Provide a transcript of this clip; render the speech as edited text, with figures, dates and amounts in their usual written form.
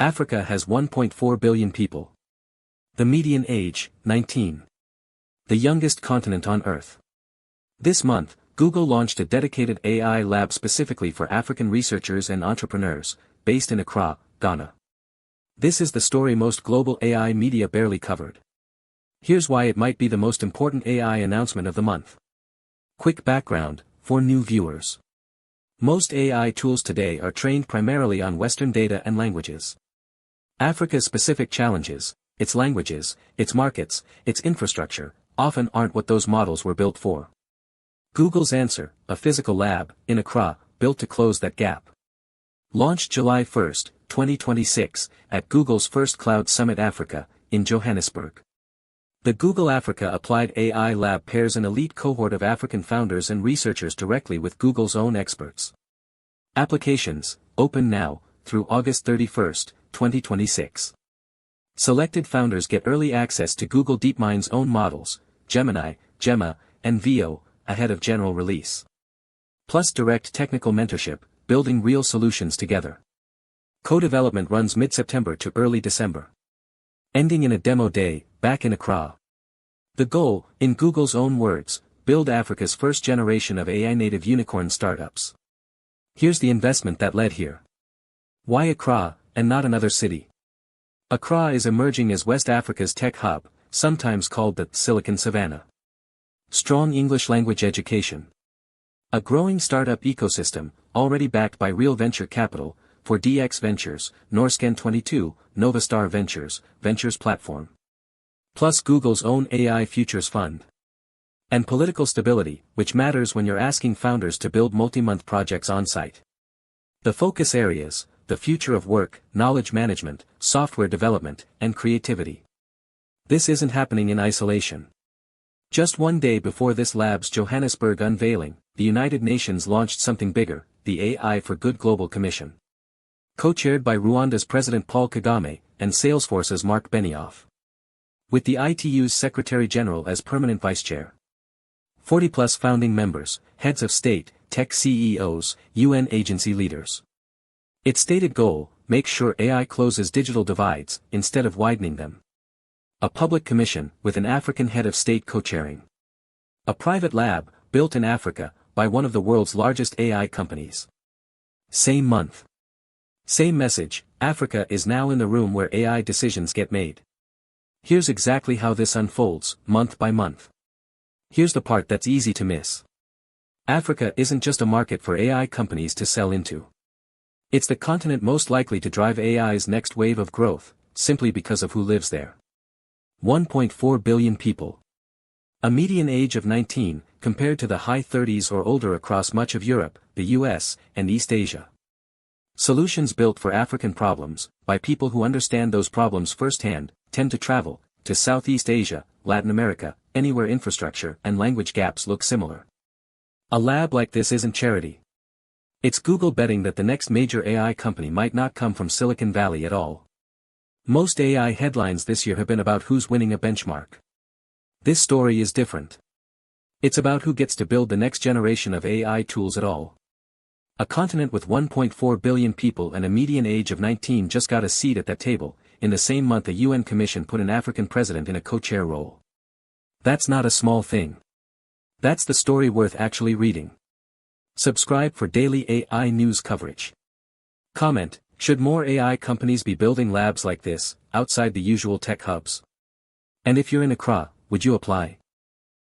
Africa has 1.4 billion people. The median age, 19. The youngest continent on Earth. This month, Google launched a dedicated AI lab specifically for African researchers and entrepreneurs, based in Accra, Ghana. This is the story most global AI media barely covered. Here's why it might be the most important AI announcement of the month. Quick background, for new viewers. Most AI tools today are trained primarily on Western data and languages. Africa's specific challenges, its languages, its markets, its infrastructure, often aren't what those models were built for. Google's answer, a physical lab, in Accra, built to close that gap. Launched July 1, 2026, at Google's first Cloud Summit Africa, in Johannesburg. The Google Africa Applied AI Lab pairs an elite cohort of African founders and researchers directly with Google's own experts. Applications, open now, through August 31, 2026. Selected founders get early access to Google DeepMind's own models, Gemini, Gemma, and Veo, ahead of general release. Plus direct technical mentorship, building real solutions together. Co-development runs mid-September to early December. Ending in a demo day, back in Accra. The goal, in Google's own words, build Africa's first generation of AI-native unicorn startups. Here's the investment that led here. Why Accra, and not another city? Accra is emerging as West Africa's tech hub, sometimes called the Silicon Savannah. Strong English language education. A growing startup ecosystem, already backed by real venture capital, for DX Ventures, Norscan 22, Novastar Ventures platform. Plus Google's own AI Futures Fund. And political stability, which matters when you're asking founders to build multi-month projects on-site. The focus areas, the future of work, knowledge management, software development, and creativity. This isn't happening in isolation. Just one day before this lab's Johannesburg unveiling, the United Nations launched something bigger, the AI for Good Global Commission. Co-chaired by Rwanda's President Paul Kagame, and Salesforce's Mark Benioff. With the ITU's Secretary General as permanent vice-chair. 40-plus founding members, heads of state, tech CEOs, UN agency leaders. Its stated goal, make sure AI closes digital divides, instead of widening them. A public commission, with an African head of state co-chairing. A private lab, built in Africa, by one of the world's largest AI companies. Same month. Same message, Africa is now in the room where AI decisions get made. Here's exactly how this unfolds, month by month. Here's the part that's easy to miss. Africa isn't just a market for AI companies to sell into. It's the continent most likely to drive AI's next wave of growth, simply because of who lives there. 1.4 billion people. A median age of 19, compared to the high 30s or older across much of Europe, the US, and East Asia. Solutions built for African problems, by people who understand those problems firsthand, tend to travel, to Southeast Asia, Latin America, anywhere infrastructure and language gaps look similar. A lab like this isn't charity. It's Google betting that the next major AI company might not come from Silicon Valley at all. Most AI headlines this year have been about who's winning a benchmark. This story is different. It's about who gets to build the next generation of AI tools at all. A continent with 1.4 billion people and a median age of 19 just got a seat at that table. In the same month a UN commission put an African president in a co-chair role. That's not a small thing. That's the story worth actually reading. Subscribe for daily AI news coverage. Comment, should more AI companies be building labs like this, outside the usual tech hubs? And if you're in Accra, would you apply?